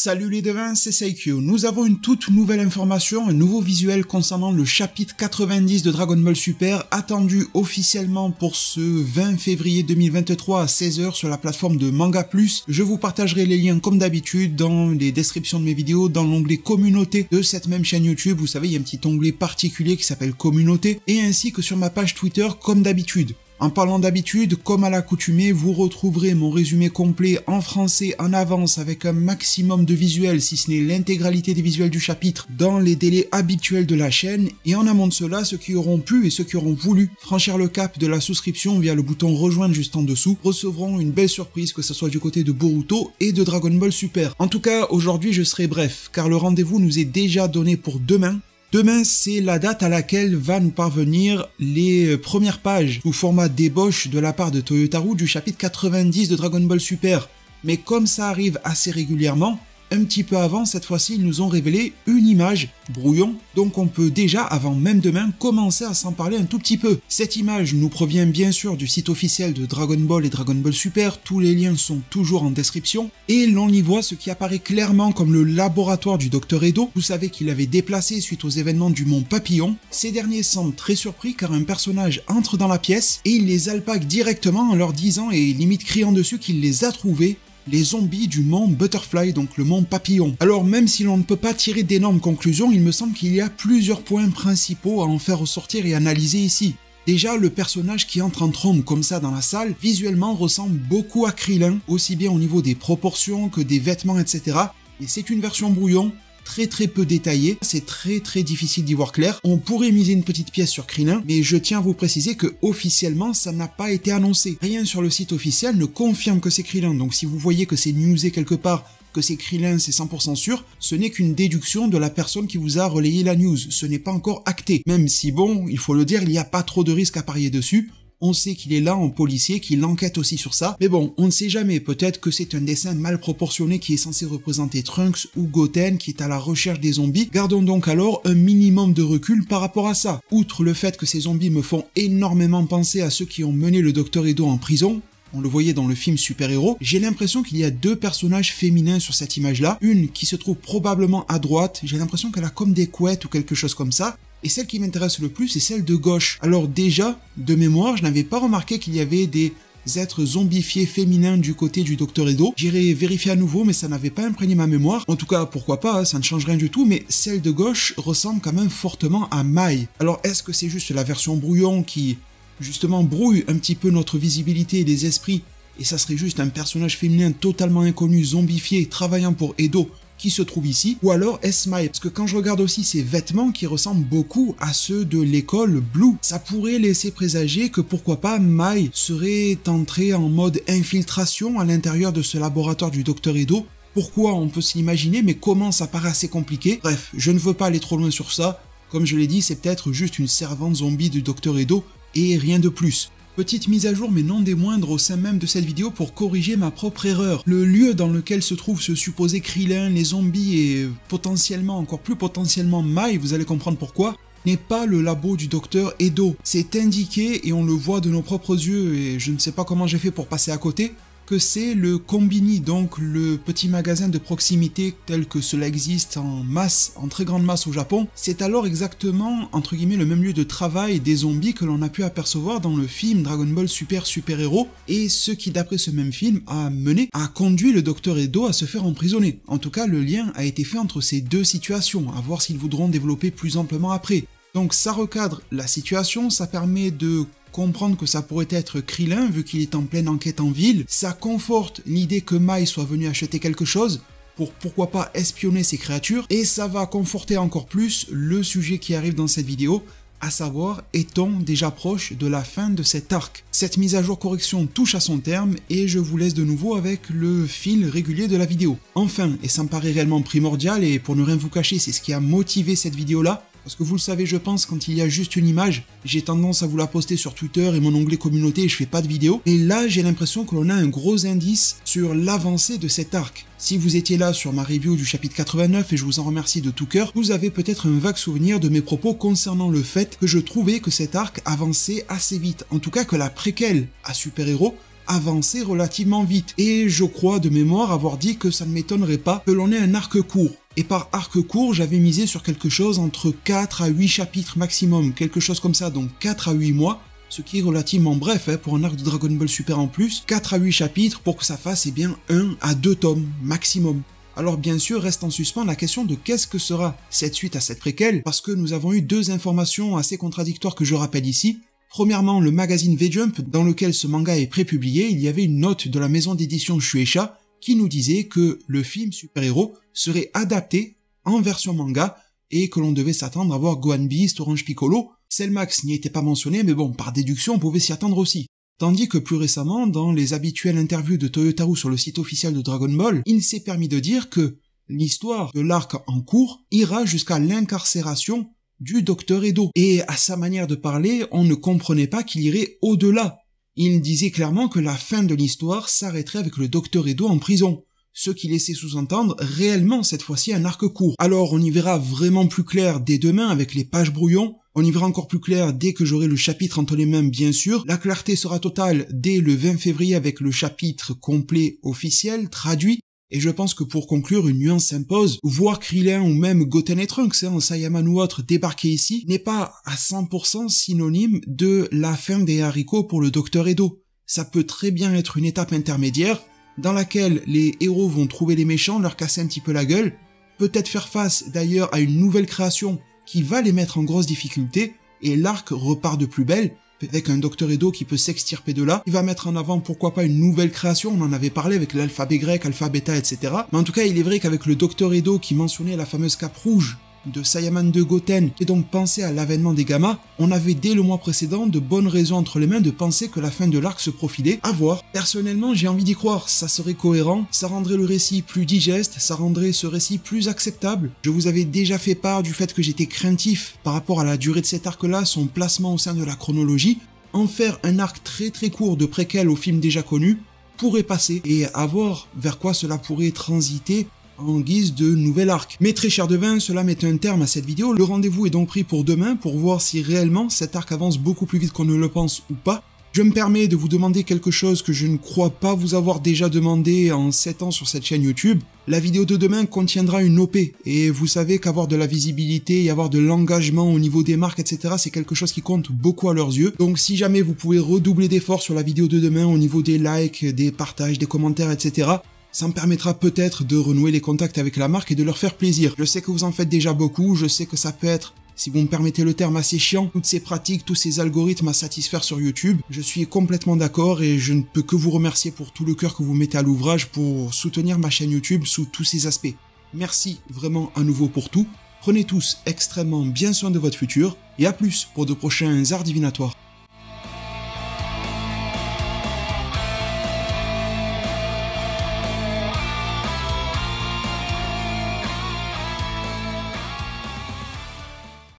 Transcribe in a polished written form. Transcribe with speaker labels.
Speaker 1: Salut les devins, c'est Saikyo. Nous avons une toute nouvelle information, un nouveau visuel concernant le chapitre 90 de Dragon Ball Super, attendu officiellement pour ce 20 février 2023 à 16 h sur la plateforme de Manga Plus. Je vous partagerai les liens comme d'habitude dans les descriptions de mes vidéos, dans l'onglet communauté de cette même chaîne YouTube. Vous savez, il y a un petit onglet particulier qui s'appelle communauté, et ainsi que sur ma page Twitter comme d'habitude. En parlant d'habitude, comme à l'accoutumée, vous retrouverez mon résumé complet en français en avance avec un maximum de visuels, si ce n'est l'intégralité des visuels du chapitre, dans les délais habituels de la chaîne. Et en amont de cela, ceux qui auront pu et ceux qui auront voulu franchir le cap de la souscription via le bouton rejoindre juste en dessous recevront une belle surprise, que ce soit du côté de Boruto et de Dragon Ball Super. En tout cas, aujourd'hui je serai bref, car le rendez-vous nous est déjà donné pour demain. Demain, c'est la date à laquelle va nous parvenir les premières pages sous format d'ébauche de la part de Toyotarou du chapitre 90 de Dragon Ball Super. Mais comme ça arrive assez régulièrement, un petit peu avant, cette fois-ci, ils nous ont révélé une image brouillon, donc on peut déjà, avant même demain, commencer à s'en parler un tout petit peu. Cette image nous provient bien sûr du site officiel de Dragon Ball et Dragon Ball Super, tous les liens sont toujours en description, et l'on y voit ce qui apparaît clairement comme le laboratoire du Dr Edo. Vous savez qu'il avait déplacé suite aux événements du Mont Papillon. Ces derniers semblent très surpris car un personnage entre dans la pièce et il les alpague directement en leur disant et limite criant dessus qu'il les a trouvés, les zombies du mont Butterfly, donc le mont Papillon. Alors même si l'on ne peut pas tirer d'énormes conclusions, il me semble qu'il y a plusieurs points principaux à en faire ressortir et analyser ici. Déjà, le personnage qui entre en trombe comme ça dans la salle, visuellement ressemble beaucoup à Krillin, aussi bien au niveau des proportions que des vêtements, etc. Et c'est une version brouillon, très peu détaillée, c'est très difficile d'y voir clair. On pourrait miser une petite pièce sur Krillin, mais je tiens à vous préciser que officiellement ça n'a pas été annoncé. Rien sur le site officiel ne confirme que c'est Krillin, donc si vous voyez que c'est newsé quelque part, que c'est Krillin, c'est 100% sûr, ce n'est qu'une déduction de la personne qui vous a relayé la news, ce n'est pas encore acté. Même si bon, il faut le dire, il n'y a pas trop de risques à parier dessus. On sait qu'il est là en policier, qu'il enquête aussi sur ça. Mais bon, on ne sait jamais, peut-être que c'est un dessin mal proportionné qui est censé représenter Trunks ou Goten qui est à la recherche des zombies. Gardons donc alors un minimum de recul par rapport à ça. Outre le fait que ces zombies me font énormément penser à ceux qui ont mené le Dr Edo en prison, on le voyait dans le film Super Héros, j'ai l'impression qu'il y a deux personnages féminins sur cette image-là. Une qui se trouve probablement à droite, j'ai l'impression qu'elle a comme des couettes ou quelque chose comme ça. Et celle qui m'intéresse le plus, c'est celle de gauche. Alors déjà, de mémoire, je n'avais pas remarqué qu'il y avait des êtres zombifiés féminins du côté du Dr Edo. J'irai vérifier à nouveau, mais ça n'avait pas imprégné ma mémoire. En tout cas, pourquoi pas, ça ne change rien du tout, mais celle de gauche ressemble quand même fortement à Mai. Alors est-ce que c'est juste la version brouillon qui, justement, brouille un petit peu notre visibilité et les esprits, et ça serait juste un personnage féminin totalement inconnu, zombifié, travaillant pour Edo, qui se trouve ici, ou alors est-ce Mai? Parce que quand je regarde aussi ses vêtements qui ressemblent beaucoup à ceux de l'école Blue, ça pourrait laisser présager que pourquoi pas Mai serait entrée en mode infiltration à l'intérieur de ce laboratoire du Dr Edo. Pourquoi, on peut s'imaginer, mais comment, ça paraît assez compliqué. Bref, je ne veux pas aller trop loin sur ça, comme je l'ai dit, c'est peut-être juste une servante zombie du Dr Edo, et rien de plus. Petite mise à jour mais non des moindres au sein même de cette vidéo pour corriger ma propre erreur. Le lieu dans lequel se trouve ce supposé Krillin, les zombies et potentiellement, encore plus potentiellement Mai, vous allez comprendre pourquoi, n'est pas le labo du Dr Edo. C'est indiqué et on le voit de nos propres yeux et je ne sais pas comment j'ai fait pour passer à côté, que c'est le Combini, donc le petit magasin de proximité tel que cela existe en masse, en très grande masse au Japon. C'est alors exactement, entre guillemets, le même lieu de travail des zombies que l'on a pu apercevoir dans le film Dragon Ball Super Super Héros, et ce qui, d'après ce même film, a conduit le Dr Edo à se faire emprisonner. En tout cas, le lien a été fait entre ces deux situations, à voir s'ils voudront développer plus amplement après. Donc ça recadre la situation, ça permet de comprendre que ça pourrait être Krillin vu qu'il est en pleine enquête en ville, ça conforte l'idée que Mai soit venu acheter quelque chose pour pourquoi pas espionner ces créatures, et ça va conforter encore plus le sujet qui arrive dans cette vidéo, à savoir, est-on déjà proche de la fin de cet arc? Cette mise à jour correction touche à son terme et je vous laisse de nouveau avec le fil régulier de la vidéo. Enfin, et ça me paraît réellement primordial et pour ne rien vous cacher, c'est ce qui a motivé cette vidéo là, parce que vous le savez je pense, quand il y a juste une image, j'ai tendance à vous la poster sur Twitter et mon onglet communauté et je fais pas de vidéo. Et là j'ai l'impression que l'on a un gros indice sur l'avancée de cet arc. Si vous étiez là sur ma review du chapitre 89, et je vous en remercie de tout cœur, vous avez peut-être un vague souvenir de mes propos concernant le fait que je trouvais que cet arc avançait assez vite. En tout cas que la préquelle à Super Héros avancer relativement vite. Et je crois de mémoire avoir dit que ça ne m'étonnerait pas que l'on ait un arc court. Et par arc court, j'avais misé sur quelque chose entre 4 à 8 chapitres maximum, quelque chose comme ça, donc 4 à 8 mois. Ce qui est relativement bref pour un arc de Dragon Ball Super en plus, 4 à 8 chapitres pour que ça fasse bien 1 à 2 tomes maximum. Alors bien sûr reste en suspens la question de qu'est-ce que sera cette suite à cette préquelle, parce que nous avons eu deux informations assez contradictoires que je rappelle ici. Premièrement, le magazine V-Jump, dans lequel ce manga est prépublié, il y avait une note de la maison d'édition Shueisha qui nous disait que le film super-héros serait adapté en version manga et que l'on devait s'attendre à voir Gohan Beast, Orange Piccolo. Cellmax n'y était pas mentionné, mais bon, par déduction, on pouvait s'y attendre aussi. Tandis que plus récemment, dans les habituelles interviews de Toyotaru sur le site officiel de Dragon Ball, il s'est permis de dire que l'histoire de l'arc en cours ira jusqu'à l'incarcération du Dr Edo. Et à sa manière de parler, on ne comprenait pas qu'il irait au-delà. Il disait clairement que la fin de l'histoire s'arrêterait avec le Dr Edo en prison. Ce qui laissait sous-entendre réellement cette fois-ci un arc court. Alors on y verra vraiment plus clair dès demain avec les pages brouillons, on y verra encore plus clair dès que j'aurai le chapitre entre les mains bien sûr, la clarté sera totale dès le 20 février avec le chapitre complet officiel, traduit, et je pense que pour conclure une nuance s'impose, voir Krillin ou même Goten et Trunks, Saiyaman ou autre débarquer ici n'est pas à 100% synonyme de la fin des haricots pour le Dr Edo. Ça peut très bien être une étape intermédiaire, dans laquelle les héros vont trouver les méchants, leur casser un petit peu la gueule, peut-être faire face d'ailleurs à une nouvelle création qui va les mettre en grosse difficulté, et l'arc repart de plus belle, avec un Dr Edo qui peut s'extirper de là, il va mettre en avant pourquoi pas une nouvelle création, on en avait parlé avec l'alphabet grec, alpha, bêta, etc. Mais en tout cas il est vrai qu'avec le Dr Edo qui mentionnait la fameuse cape rouge de Saiyaman 2 Goten, et donc penser à l'avènement des Gamma, on avait dès le mois précédent de bonnes raisons entre les mains de penser que la fin de l'arc se profilait. À voir. Personnellement, j'ai envie d'y croire, ça serait cohérent, ça rendrait le récit plus digeste, ça rendrait ce récit plus acceptable. Je vous avais déjà fait part du fait que j'étais craintif par rapport à la durée de cet arc-là, son placement au sein de la chronologie. En faire un arc très court de préquel au film déjà connu pourrait passer, et à voir vers quoi cela pourrait transiter en guise de nouvel arc. Mais très cher devin, cela met un terme à cette vidéo. Le rendez-vous est donc pris pour demain pour voir si réellement cet arc avance beaucoup plus vite qu'on ne le pense ou pas. Je me permets de vous demander quelque chose que je ne crois pas vous avoir déjà demandé en 7 ans sur cette chaîne YouTube. La vidéo de demain contiendra une OP, et vous savez qu'avoir de la visibilité et avoir de l'engagement au niveau des marques, etc., c'est quelque chose qui compte beaucoup à leurs yeux. Donc si jamais vous pouvez redoubler d'efforts sur la vidéo de demain au niveau des likes, des partages, des commentaires, etc., ça me permettra peut-être de renouer les contacts avec la marque et de leur faire plaisir. Je sais que vous en faites déjà beaucoup, je sais que ça peut être, si vous me permettez le terme, assez chiant, toutes ces pratiques, tous ces algorithmes à satisfaire sur YouTube. Je suis complètement d'accord et je ne peux que vous remercier pour tout le cœur que vous mettez à l'ouvrage pour soutenir ma chaîne YouTube sous tous ces aspects. Merci vraiment à nouveau pour tout. Prenez tous extrêmement bien soin de votre futur et à plus pour de prochains arts divinatoires.